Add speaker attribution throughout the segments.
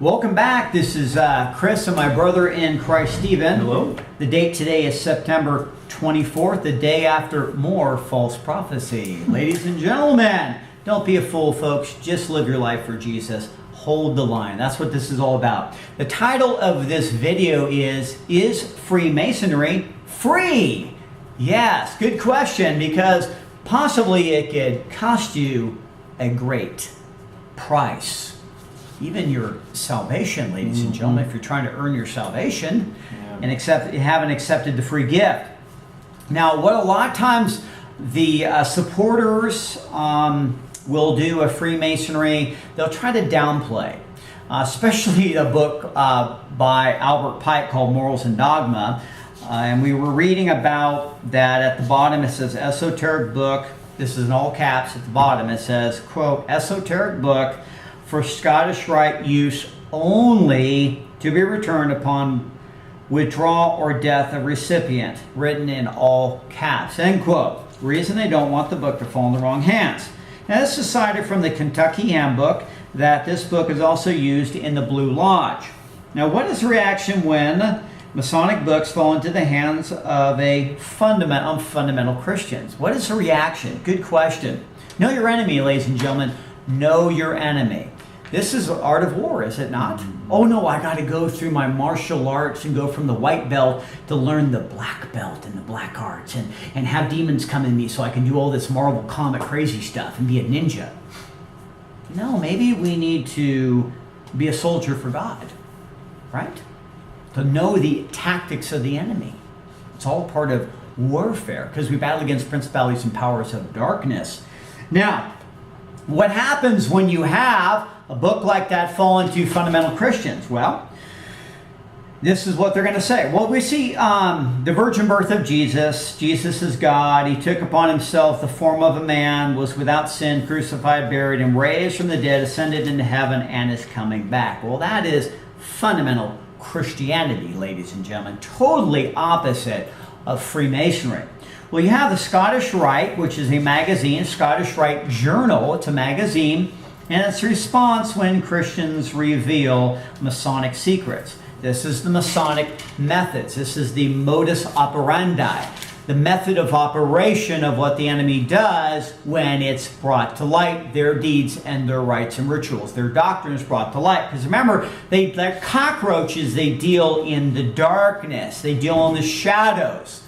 Speaker 1: Welcome back. This is Chris and my brother in Christ, Stephen.
Speaker 2: Hello.
Speaker 1: The date today is September 24th, the day after more false prophecy. Ladies and gentlemen, don't be a fool, folks. Just live your life for Jesus. Hold the line. That's what this is all about. The title of this video is Freemasonry free? Yes, good question, because possibly it could cost you a great price. Even your salvation, ladies and gentlemen, if you're trying to earn your salvation and you haven't accepted the free gift. Now, what a lot of times the supporters will do of Freemasonry, they'll try to downplay, especially a book by Albert Pike called Morals and Dogma. And we were reading about that. At the bottom it says esoteric book. This is in all caps at the bottom. It says, quote, esoteric book for Scottish Rite use only to be returned upon withdrawal or death of recipient, written in all caps, end quote. Reason they don't want the book to fall in the wrong hands. Now, this is cited from the Kentucky Handbook, that this book is also used in the Blue Lodge. Now, what is the reaction when Masonic books fall into the hands of fundamental Christians? What is the reaction? Good question. Know your enemy, ladies and gentlemen. Know your enemy. This is the art of war, is it not? Oh no, I got to go through my martial arts and go from the white belt to learn the black belt and the black arts and have demons come in me so I can do all this Marvel comic crazy stuff and be a ninja. No, maybe we need to be a soldier for God, right? To know the tactics of the enemy. It's all part of warfare because we battle against principalities and powers of darkness. Now, what happens when you have a book like that fall into fundamental Christians? Well, this is what they're going to say. Well, we see the virgin birth of Jesus. Jesus is God. He took upon himself the form of a man, was without sin, crucified, buried, and raised from the dead, ascended into heaven, and is coming back. Well, that is fundamental Christianity, ladies and gentlemen. Totally opposite of Freemasonry. Well, you have the Scottish Rite, which is a magazine, Scottish Rite Journal. It's a magazine, and it's a response when Christians reveal Masonic secrets. This is the Masonic methods. This is the modus operandi, the method of operation of what the enemy does when it's brought to light, their deeds and their rites and rituals, their doctrines brought to light. Because remember, they're cockroaches. They deal in the darkness. They deal in the shadows.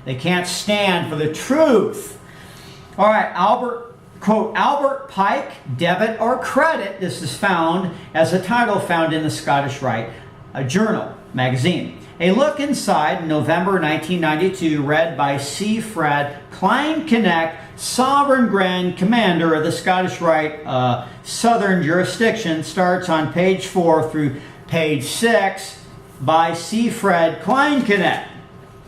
Speaker 1: They can't stand for the truth. All right, quote, Albert Pike, debit or credit. This is found as a title found in the Scottish Rite Journal magazine. A look inside, November 1992, read by C. Fred Kleinknecht, Sovereign Grand Commander of the Scottish Rite Southern Jurisdiction, starts on page 4 through page 6 by C. Fred Kleinknecht.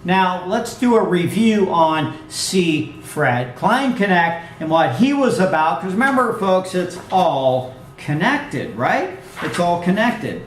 Speaker 1: Now, let's do a review on C. Fred Kleinknecht and what he was about. Because remember, folks, it's all connected, right? It's all connected.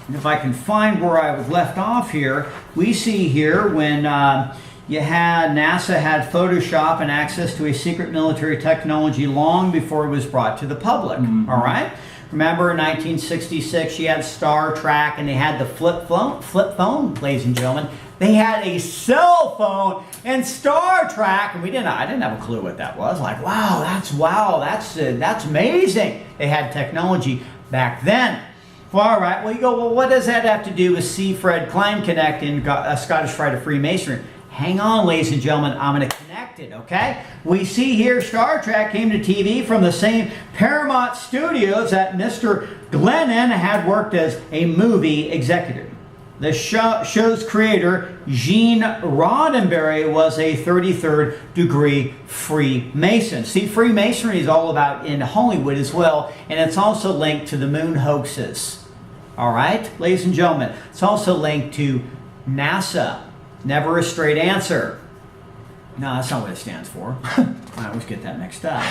Speaker 1: And if I can find where I was left off here, we see here when NASA had Photoshop and access to a secret military technology long before it was brought to the public. All right? Remember, in 1966, you had Star Trek, and they had the flip phone, ladies and gentlemen. They had a cell phone and Star Trek, and I didn't have a clue what that was. Like, that's amazing. They had technology back then. Well, all right. Well, you go, well, what does that have to do with C. Fred Kleinknecht in Scottish Rite of Freemasonry? Hang on, ladies and gentlemen. I'm going to connect it, okay? We see here Star Trek came to TV from the same Paramount Studios that Mr. Glennon had worked as a movie executive. The show's creator, Gene Roddenberry, was a 33rd degree Freemason. See, Freemasonry is all about in Hollywood as well, and it's also linked to the moon hoaxes. All right, ladies and gentlemen, it's also linked to NASA. Never a straight answer. No, that's not what it stands for. I always get that mixed up.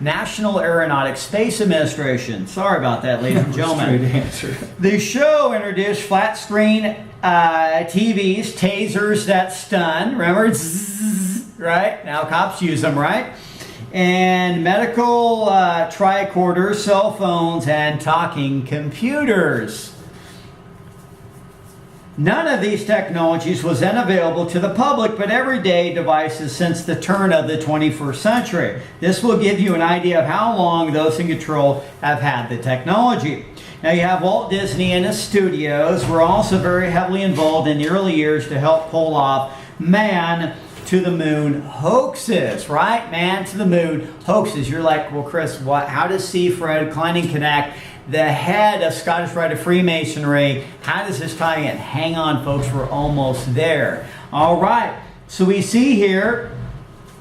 Speaker 1: National Aeronautics Space Administration. Sorry about that, ladies and gentlemen.
Speaker 2: Straight answer.
Speaker 1: The show introduced flat screen TVs, tasers that stun. Remember? Zzz, right? Now cops use them, right? and medical tricorders, cell phones, and talking computers. None of these technologies was then available to the public, but everyday devices since the turn of the 21st century. This will give you an idea of how long those in control have had the technology. Now you have Walt Disney and his studios were also very heavily involved in the early years to help pull off man to the moon hoaxes, right? Man to the moon hoaxes. You're like, well, Chris, how does C. Fred Klein connect the head of Scottish Rite of Freemasonry? How does this tie in? Hang on, folks, we're almost there. All right, so we see here,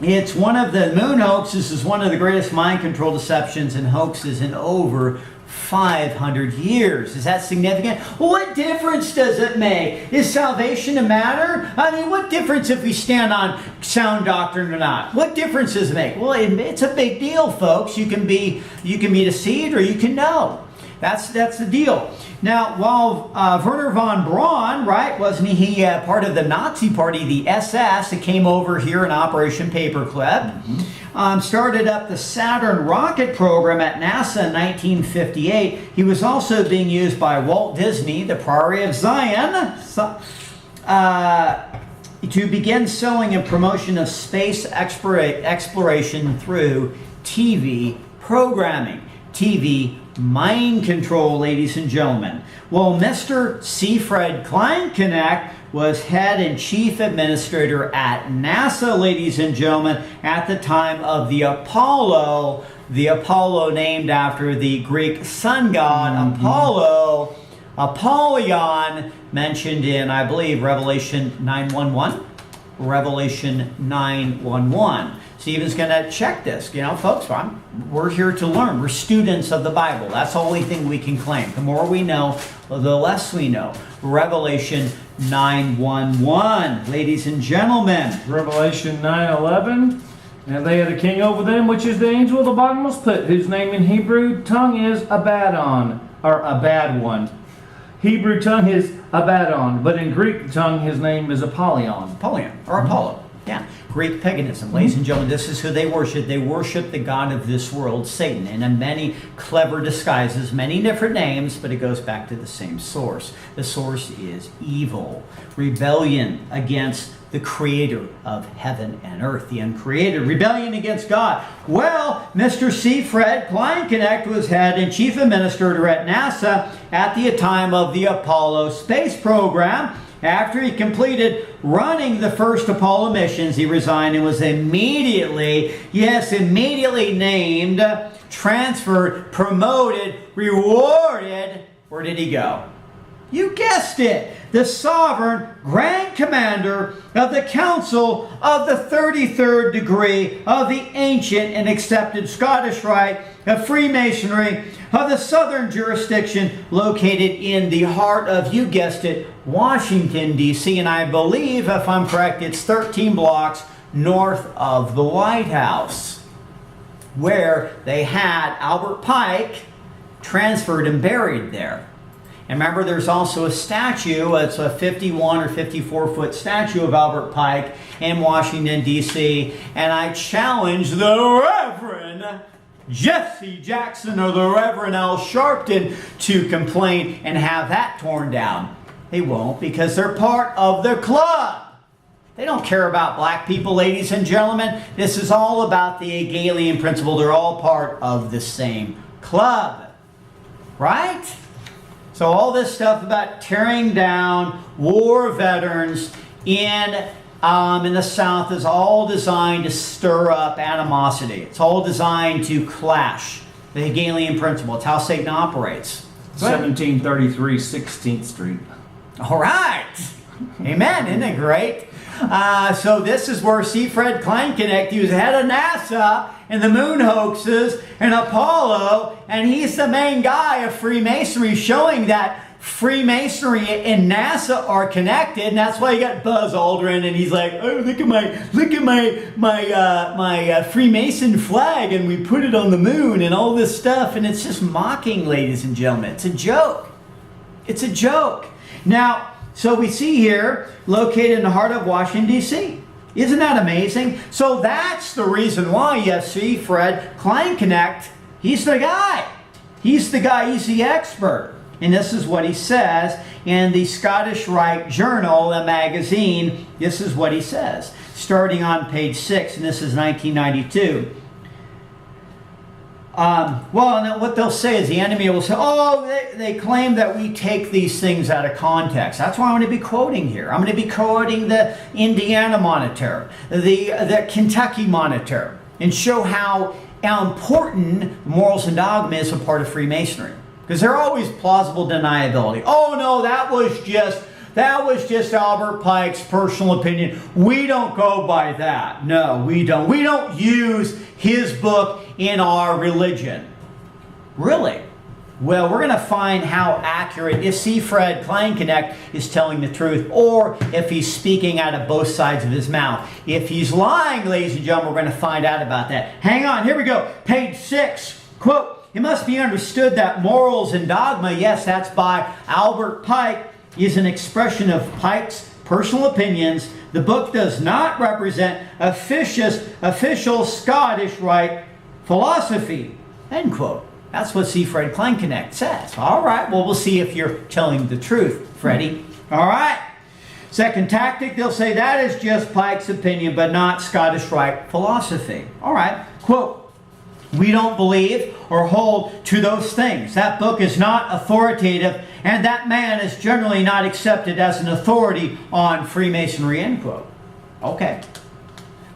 Speaker 1: it's one of the moon hoaxes is one of the greatest mind control deceptions and hoaxes in over 500 years. Is that significant? Well, what difference does it make? Is salvation a matter? I mean, what difference if we stand on sound doctrine or not? What difference does it make? Well, it's a big deal, folks. You can be deceived or you can know. That's the deal. Now, while Werner von Braun, right, wasn't he part of the Nazi party, the SS, that came over here in Operation Paperclip, started up the Saturn rocket program at NASA in 1958. He was also being used by Walt Disney, the Priory of Zion, to begin selling and promotion of space exploration through TV programming. TV mind control, ladies and gentlemen. Well, Mr. C. Fred Kleinknecht was head and chief administrator at NASA, ladies and gentlemen, at the time of the Apollo named after the Greek sun god Apollo, Apollyon, mentioned in, I believe, Revelation 9:11. Revelation 9:11. Stephen's going to check this. You know, folks, we're here to learn. We're students of the Bible. That's the only thing we can claim. The more we know, the less we know. Revelation 9:11. Ladies and gentlemen.
Speaker 2: Revelation 9:11. And they had a king over them, which is the angel of the bottomless pit, whose name in Hebrew tongue is Abaddon, or a bad one. Hebrew tongue is Abaddon, but in Greek tongue his name is Apollyon.
Speaker 1: Apollyon, or Apollo. Yeah, Greek paganism. Ladies and gentlemen, this is who they worship. They worship the god of this world, Satan, and in many clever disguises, many different names, but it goes back to the same source. The source is evil, rebellion against the creator of heaven and earth, the uncreated, rebellion against God. Well, Mr. C. Fred Kleinknecht was head and chief administrator at NASA at the time of the Apollo space program. After he completed running the first Apollo missions, he resigned and was immediately named, transferred, promoted, rewarded. Where did he go? You guessed it, the sovereign grand commander of the Council of the 33rd degree of the ancient and accepted Scottish Rite of Freemasonry of the southern jurisdiction located in the heart of, you guessed it, Washington, D.C. And I believe, if I'm correct, it's 13 blocks north of the White House, where they had Albert Pike transferred and buried there. And remember, there's also a statue. It's a 51 or 54-foot statue of Albert Pike in Washington, D.C. And I challenge the Reverend Jesse Jackson or the Reverend Al Sharpton to complain and have that torn down. They won't, because they're part of the club. They don't care about black people, ladies and gentlemen. This is all about the Hegelian principle. They're all part of the same club. Right? So all this stuff about tearing down war veterans in the South is all designed to stir up animosity. It's all designed to clash the Hegelian principle. It's how Satan operates.
Speaker 2: 1733 16th Street.
Speaker 1: All right. Amen. Isn't it great? So this is where C. Fred Kleinknecht, he was head of NASA and the moon hoaxes and Apollo, and he's the main guy of Freemasonry, showing that Freemasonry and NASA are connected, and that's why you got Buzz Aldrin, and he's like, "Oh, look at my Freemason flag, and we put it on the moon, and all this stuff," and it's just mocking, ladies and gentlemen. It's a joke. It's a joke. Now, so we see here, located in the heart of Washington, D.C. Isn't that amazing? So that's the reason why you see Fred Kleinknecht. He's the guy. He's the guy. He's the expert. And this is what he says in the Scottish Rite Journal, a magazine. This is what he says, starting on page 6, and this is 1992. Well, and what they'll say is the enemy will say, oh, they claim that we take these things out of context. That's why I'm going to be quoting here. I'm going to be quoting the Indiana Monitor, the Kentucky Monitor, and show how important morals and dogma is a part of Freemasonry. Because they're always plausible deniability. Oh no, that was just Albert Pike's personal opinion. We don't go by that. No, we don't. We don't use his book in our religion. Really? Well, we're going to find how accurate if C. Fred Kleinknecht is telling the truth, or if he's speaking out of both sides of his mouth. If he's lying, ladies and gentlemen, we're going to find out about that. Hang on, here we go. Page 6, quote, "It must be understood that morals and dogma," yes, that's by Albert Pike, "is an expression of Pike's personal opinions. The book does not represent official Scottish Rite philosophy." End quote. That's what C. Fred Kleinknecht says. All right, well, we'll see if you're telling the truth, Freddie. All right. Second tactic, they'll say that is just Pike's opinion, but not Scottish Rite philosophy. All right, quote, "We don't believe or hold to those things. That book is not authoritative, and that man is generally not accepted as an authority on Freemasonry," end quote. Okay.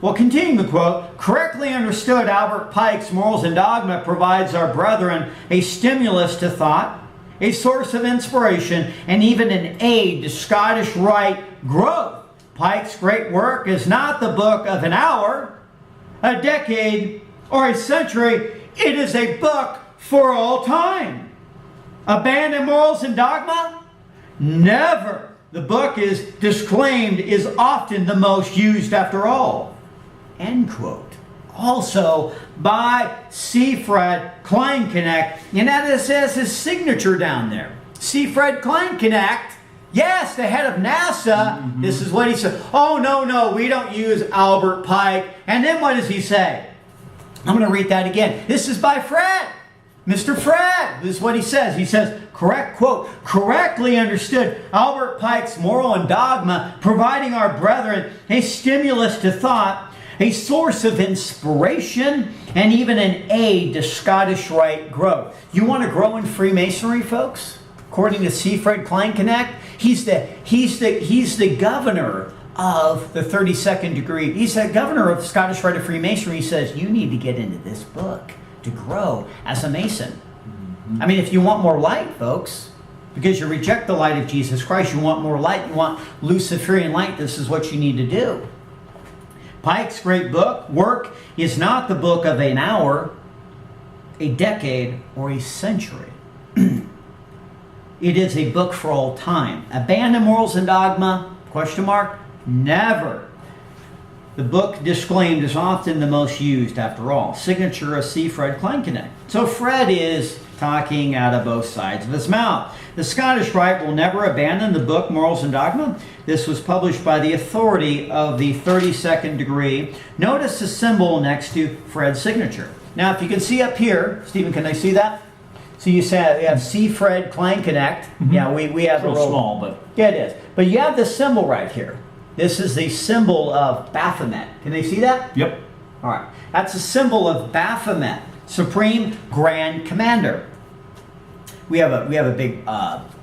Speaker 1: Well, continuing the quote, "Correctly understood, Albert Pike's Morals and Dogma provides our brethren a stimulus to thought, a source of inspiration, and even an aid to Scottish Rite growth. Pike's great work is not the book of an hour, a decade, or a century. It is a book for all time. Abandon morals and dogma? Never. The book is disclaimed is often the most used after all." End quote. Also by C. Fred Kleinknecht, and that says his signature down there. C. Fred Kleinknecht, yes, the head of NASA. This is what he said. Oh, no, we don't use Albert Pike. And then what does he say? I'm going to read that again. This is by Fred. Mr. Fred. This is what he says. He says, quote, "Correctly understood, Albert Pike's Moral and Dogma, providing our brethren a stimulus to thought, a source of inspiration, and even an aid to Scottish Rite growth." You want to grow in Freemasonry, folks? According to C. Fred Kleinknecht, he's the governor of the 32nd degree. He's the governor of Scottish Rite of Freemasonry. He says, you need to get into this book to grow as a Mason. I mean, if you want more light, folks, because you reject the light of Jesus Christ, you want more light, you want Luciferian light, this is what you need to do. Pike's great work is not the book of an hour, a decade, or a century. It is a book for all time. Abandon morals and dogma? Question mark? Never. The book disclaimed is often the most used after all. Signature of C. Fred Kleinknecht. So Fred is talking out of both sides of his mouth. The Scottish Rite will never abandon the book Morals and Dogma. This was published by the authority of the 32nd degree. Notice the symbol next to Fred's signature. Now, if you can see up here, Stephen, can I see that? So you have C. Fred Kleinknecht. Yeah, we have
Speaker 2: a real small, but
Speaker 1: yeah, it is. But you have the symbol right here. This is the symbol of Baphomet. Can they see that?
Speaker 2: Yep.
Speaker 1: All right. That's a symbol of Baphomet, Supreme Grand Commander. We have a big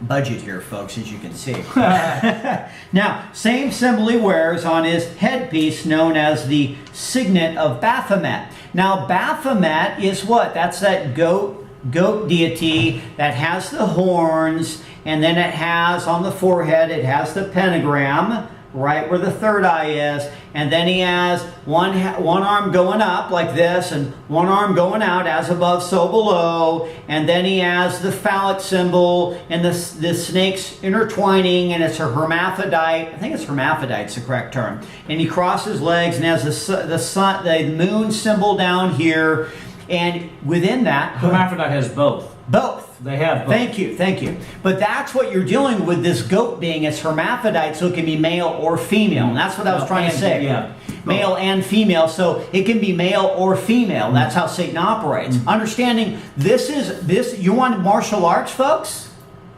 Speaker 1: budget here, folks, as you can see. Now, same symbol he wears on his headpiece, known as the signet of Baphomet. Now, Baphomet is what? That's that goat deity that has the horns, and then it has on the forehead, it has the pentagram, right where the third eye is, and then he has one arm going up like this, and one arm going out, as above so below, and then he has the phallic symbol, and the snakes intertwining, and it's a hermaphrodite. I think it's hermaphrodite's the correct term. And he crosses legs and has the moon symbol down here, and within that,
Speaker 2: hermaphrodite has both.
Speaker 1: Both.
Speaker 2: They have both.
Speaker 1: Thank you, thank you. But that's what you're dealing with this goat being. It's hermaphrodite, so it can be male or female. And that's what I was trying to say.
Speaker 2: Yeah.
Speaker 1: Male and female, so it can be male or female. That's how Satan operates. Understanding this, you want martial arts, folks?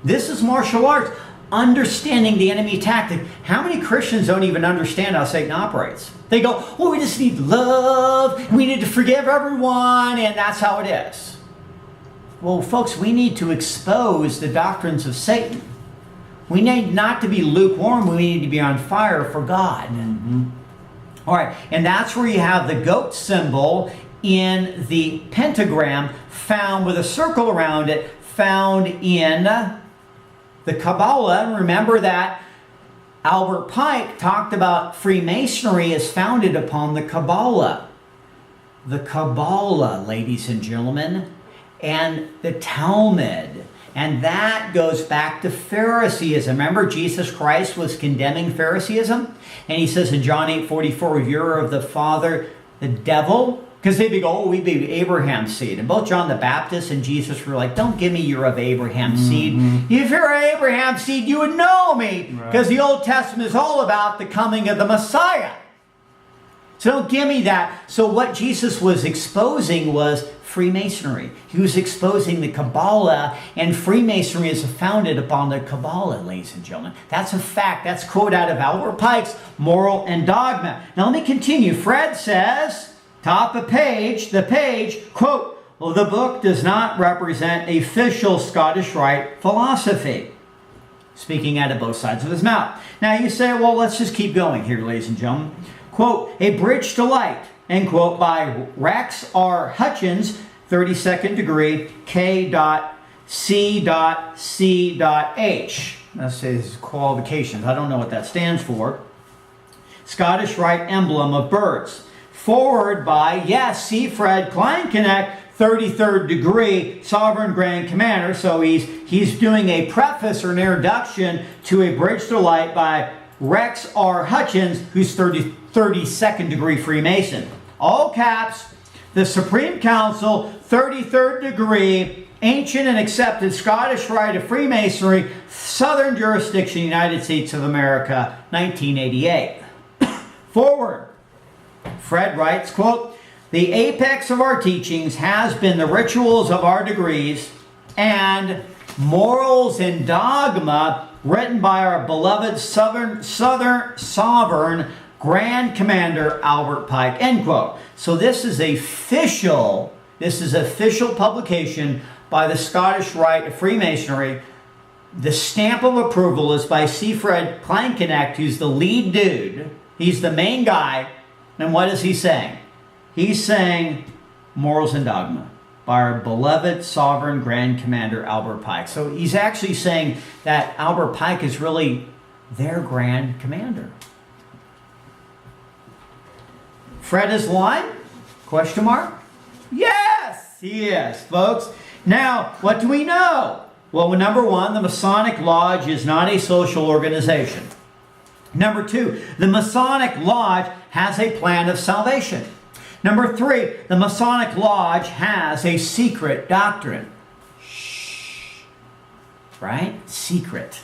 Speaker 1: This is martial arts. Understanding the enemy tactic. How many Christians don't even understand how Satan operates? They go, well, we just need love, we need to forgive everyone, and that's how it is. Well, folks, we need to expose the doctrines of Satan. We need not to be lukewarm, we need to be on fire for God. All right, and that's where you have the goat symbol in the pentagram found with a circle around it, found in the Kabbalah. Remember that Albert Pike talked about Freemasonry is founded upon the Kabbalah. The Kabbalah, ladies and gentlemen, and the Talmud. And that goes back to Phariseeism. Remember, Jesus Christ was condemning Phariseeism? And he says in John 8:44, you're of the father, the devil. Because they go, oh, we be Abraham's seed. And both John the Baptist and Jesus were like, don't give me you're of Abraham's seed. If you're Abraham's seed, you would know me. Because the Old Testament is all about the coming of the Messiah. So don't give me that. So what Jesus was exposing was Freemasonry. He was exposing the Kabbalah, and Freemasonry is founded upon the Kabbalah, ladies and gentlemen. That's a fact. That's a quote out of Albert Pike's Moral and Dogma. Now let me continue. Fred says, top of page, the page, quote, well, the book does not represent official Scottish Rite philosophy. Speaking out of both sides of his mouth. Now you say, well, let's just keep going here, ladies and gentlemen. Quote, A Bridge to Light, end quote, by Rex R. Hutchins, 32nd degree, K.C.C.H. That says qualifications. I don't know what that stands for. Scottish Rite emblem of birds. Forward by, yes, C. Fred Kleinknecht, 33rd degree, Sovereign Grand Commander. So he's doing a preface or an introduction to A Bridge to Light by Rex R. Hutchins, who's 32nd degree Freemason. All caps, the Supreme Council, 33rd degree, ancient and accepted Scottish Rite of Freemasonry, Southern Jurisdiction, United States of America, 1988. Forward. Fred writes, quote, the apex of our teachings has been the rituals of our degrees and morals and dogma written by our beloved sovereign Grand Commander Albert Pike, end quote. So this is official publication by the Scottish Rite of Freemasonry. The stamp of approval is by C. Fred Kleinknecht, who's the lead dude. He's the main guy. And what is he saying? He's saying morals and dogma by our beloved sovereign Grand Commander Albert Pike. So he's actually saying that Albert Pike is really their Grand Commander. Fred is lying? Question mark? Yes, he is, folks. Now, what do we know? Well, number one, the Masonic Lodge is not a social organization. Number two, the Masonic Lodge has a plan of salvation. Number three, the Masonic Lodge has a secret doctrine. Shh. Right? Secret.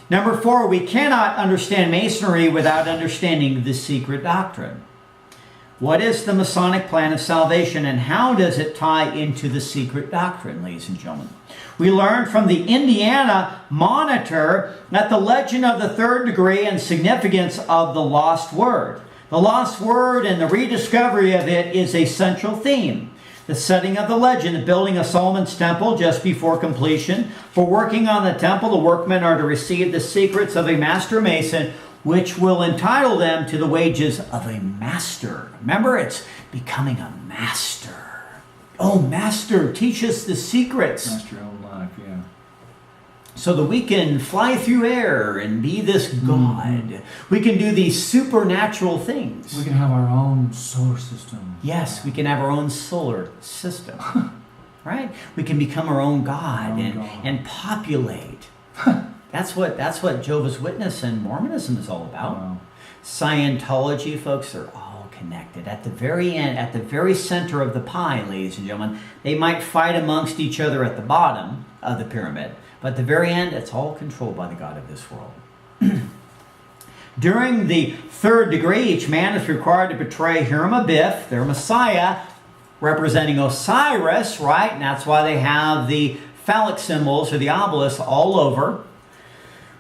Speaker 1: Number four, we cannot understand Masonry without understanding the secret doctrine. What is the Masonic plan of salvation, and how does it tie into the secret doctrine, ladies and gentlemen? We learned from the Indiana Monitor that the legend of the third degree and significance of the lost word. The lost word and the rediscovery of it is a central theme. The setting of the legend, the building of Solomon's temple just before completion. For working on the temple, the workmen are to receive the secrets of a master mason, which will entitle them to the wages of a master. Remember, it's becoming a master. Oh, master, teach us the secrets.
Speaker 2: Master your own life, yeah.
Speaker 1: So that we can fly through air and be this God. We can do these supernatural things.
Speaker 2: We can have our own solar system.
Speaker 1: Yes, we can have our own solar system. Right? We can become our own God, and populate. That's what Jehovah's Witness and Mormonism is all about. Wow. Scientology, folks, are all connected. At the very end, at the very center of the pie, ladies and gentlemen, they might fight amongst each other at the bottom of the pyramid, but at the very end, it's all controlled by the God of this world. During the third degree, each man is required to betray Hiram Abiff, their Messiah, representing Osiris, right? And that's why they have the phallic symbols or the obelisks all over,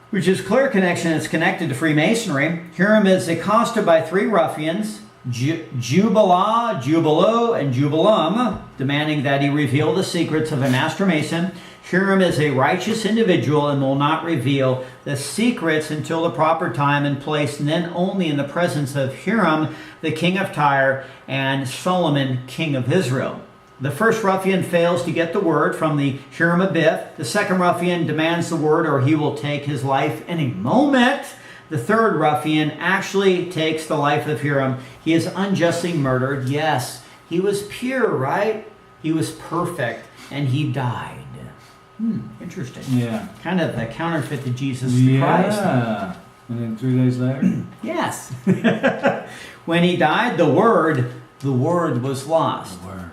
Speaker 1: which is clear connection. It's connected to Freemasonry. Hiram is accosted by three ruffians, Jubala, Jubalo, and Jubalum, demanding that he reveal the secrets of a master mason. Hiram is a righteous individual and will not reveal the secrets until the proper time and place, and then only in the presence of Hiram, the king of Tyre, and Solomon, king of Israel. The first ruffian fails to get the word from the Hiram Abiff. The second ruffian demands the word or he will take his life in a moment. The third ruffian actually takes the life of Hiram. He is unjustly murdered. Yes, he was pure, right? He was perfect, and he died. Interesting.
Speaker 2: Yeah.
Speaker 1: Kind of a counterfeit to Jesus Christ.
Speaker 2: Yeah. And then 3 days later?
Speaker 1: Yes. When he died, the word was lost.
Speaker 2: The word.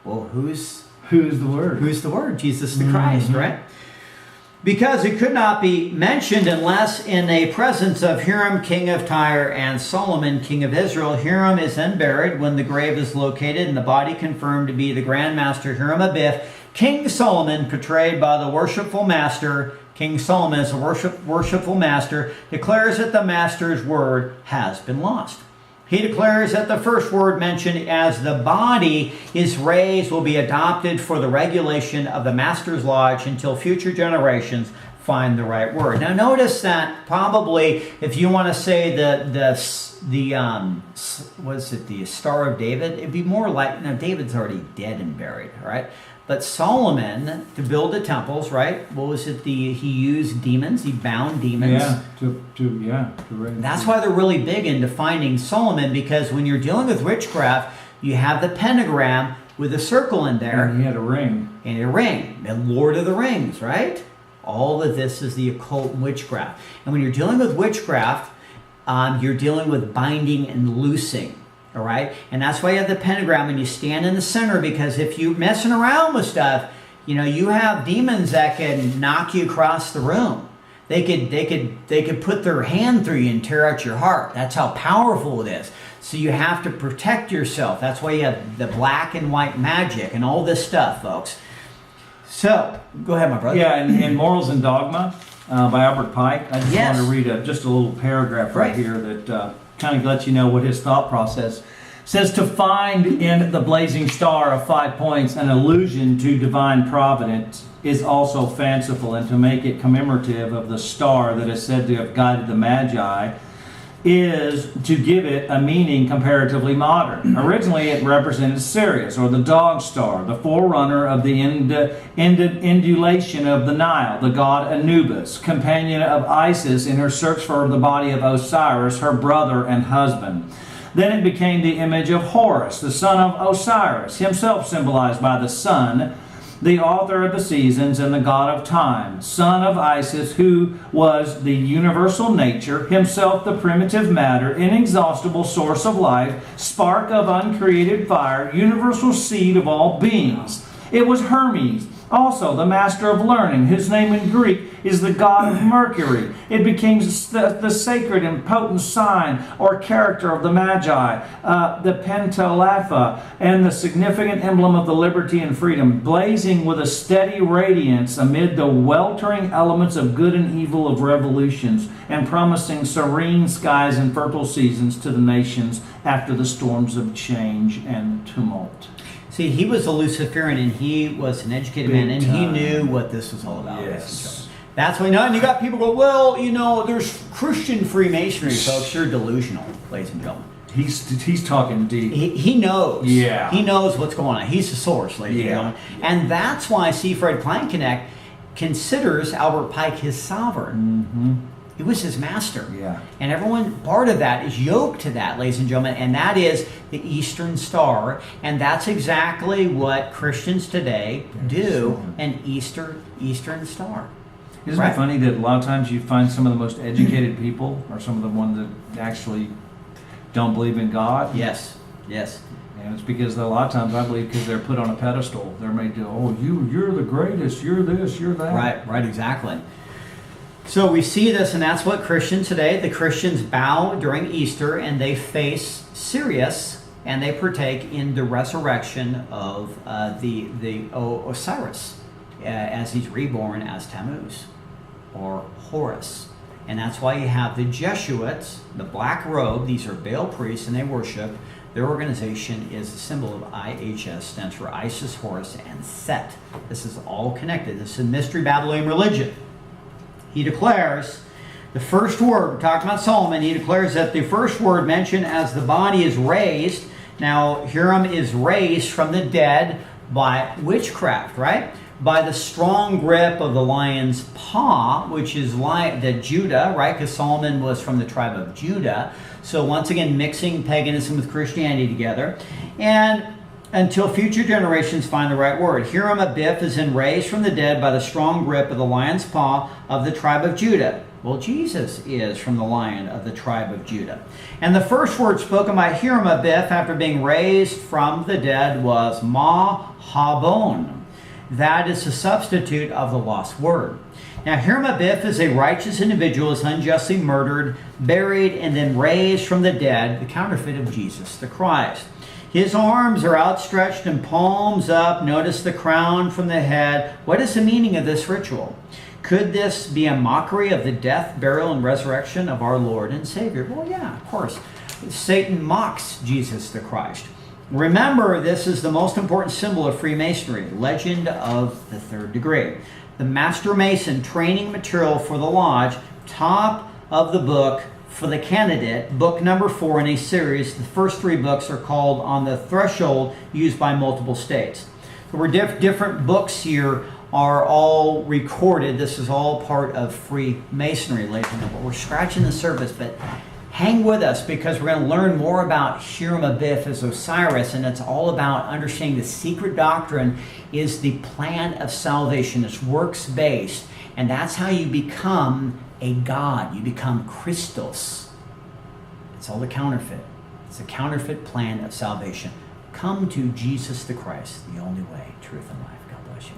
Speaker 1: Well, who's
Speaker 2: the word?
Speaker 1: Who's the word? Jesus the Christ, right? Because it could not be mentioned unless in a presence of Hiram, king of Tyre, and Solomon, king of Israel. Hiram is then buried when the grave is located and the body confirmed to be the Grand Master Hiram Abiff. King Solomon, portrayed by the worshipful master, King Solomon as a worshipful master, declares that the master's word has been lost. He declares that the first word mentioned as the body is raised will be adopted for the regulation of the master's lodge until future generations find the right word. Now notice that probably if you want to say the Star of David, it'd be more like, now David's already dead and buried, all right? But Solomon, to build the temples, right? What was it? He used demons. He bound demons.
Speaker 2: Yeah,
Speaker 1: That's why they're really big into finding Solomon, because when you're dealing with witchcraft, you have the pentagram with a circle in there.
Speaker 2: And he had a ring.
Speaker 1: And a ring. The Lord of the Rings, right? All of this is the occult and witchcraft. And when you're dealing with witchcraft, you're dealing with binding and loosing. All right, and that's why you have the pentagram and you stand in the center, because if you're messing around with stuff, you have demons that can knock you across the room. They could put their hand through you and tear out your heart. That's how powerful it is. So you have to protect yourself. That's why you have the black and white magic and all this stuff, folks. So go ahead, my brother.
Speaker 2: Yeah, in Morals and Dogma by Albert Pike, I just want to read just a little paragraph right here that kind of lets you know what his thought process says. To find in the blazing star of 5 points an allusion to divine providence is also fanciful, and to make it commemorative of the star that is said to have guided the Magi is to give it a meaning comparatively modern. Originally it represented Sirius, or the dog star, the forerunner of the indulation of the Nile, the god Anubis, companion of Isis in her search for the body of Osiris, her brother and husband. Then it became the image of Horus, the son of Osiris, himself symbolized by the sun, the author of the seasons and the god of time, son of Isis, who was the universal nature, himself the primitive matter, inexhaustible source of life, spark of uncreated fire, universal seed of all beings. It was Hermes, also the master of learning, whose name in Greek is the god of Mercury. It became the sacred and potent sign or character of the Magi, the Pentalapha, and the significant emblem of the liberty and freedom, blazing with a steady radiance amid the weltering elements of good and evil of revolutions, and promising serene skies and fertile seasons to the nations after the storms of change and tumult.
Speaker 1: See, he was a Luciferian, and he was an educated man, and he knew what this was all about.
Speaker 2: Yes.
Speaker 1: That's what he knew. And you got people go, well, there's Christian Freemasonry, folks. You're delusional, ladies and gentlemen.
Speaker 2: He's talking deep.
Speaker 1: He knows.
Speaker 2: Yeah.
Speaker 1: He knows what's going on. He's the source, ladies and gentlemen. And that's why C. Fred Kleinknecht considers Albert Pike his sovereign.
Speaker 2: Mm-hmm.
Speaker 1: He was his master.
Speaker 2: Yeah.
Speaker 1: And everyone, part of that is yoked to that, ladies and gentlemen, and that is the Eastern Star. And that's exactly what Christians today do, an Eastern Star.
Speaker 2: Isn't it funny that a lot of times you find some of the most educated people are some of the ones that actually don't believe in God.
Speaker 1: Yes. Yes.
Speaker 2: And it's because a lot of times I believe because they're put on a pedestal. They're made to, oh, you're the greatest, you're this, you're that.
Speaker 1: Right, exactly. So we see this, and that's what Christians today, the Christians bow during Easter, and they face Sirius, and they partake in the resurrection of the Osiris as he's reborn as Tammuz or Horus. And that's why you have the Jesuits, the black robe. These are Baal priests, and they worship. Their organization is a symbol of IHS, stands for Isis, Horus, and Set. This is all connected. This is a mystery Babylonian religion. He declares the first word, we're talking about Solomon, he declares that the first word mentioned as the body is raised. Now, Hiram is raised from the dead by witchcraft, right? By the strong grip of the lion's paw, which is the Judah, right? Because Solomon was from the tribe of Judah. So once again, mixing paganism with Christianity together. And until future generations find the right word. Hiram Abiff is then raised from the dead by the strong grip of the lion's paw of the tribe of Judah. Well, Jesus is from the lion of the tribe of Judah. And the first word spoken by Hiram Abiff after being raised from the dead was Ma-Habon. That is the substitute of the lost word. Now, Hiram Abiff is a righteous individual, is unjustly murdered, buried, and then raised from the dead, the counterfeit of Jesus the Christ. His arms are outstretched and palms up. Notice the crown from the head. What is the meaning of this ritual? Could this be a mockery of the death, burial, and resurrection of our Lord and Savior? Well, yeah, of course. Satan mocks Jesus the Christ. Remember, this is the most important symbol of Freemasonry, legend of the third degree. The Master Mason training material for the lodge, top of the book for the candidate, book number 4 in a series. The first 3 books are called On the Threshold, used by multiple states. So we're different books here are all recorded. This is all part of Freemasonry, ladies and gentlemen. We're scratching the surface, but hang with us because we're going to learn more about Hiram Abiff as Osiris, and it's all about understanding the secret doctrine is the plan of salvation. It's works-based, and that's how you become a god. You become Christos. It's all the counterfeit. It's a counterfeit plan of salvation. Come to Jesus the Christ, the only way, truth, and life. God bless you.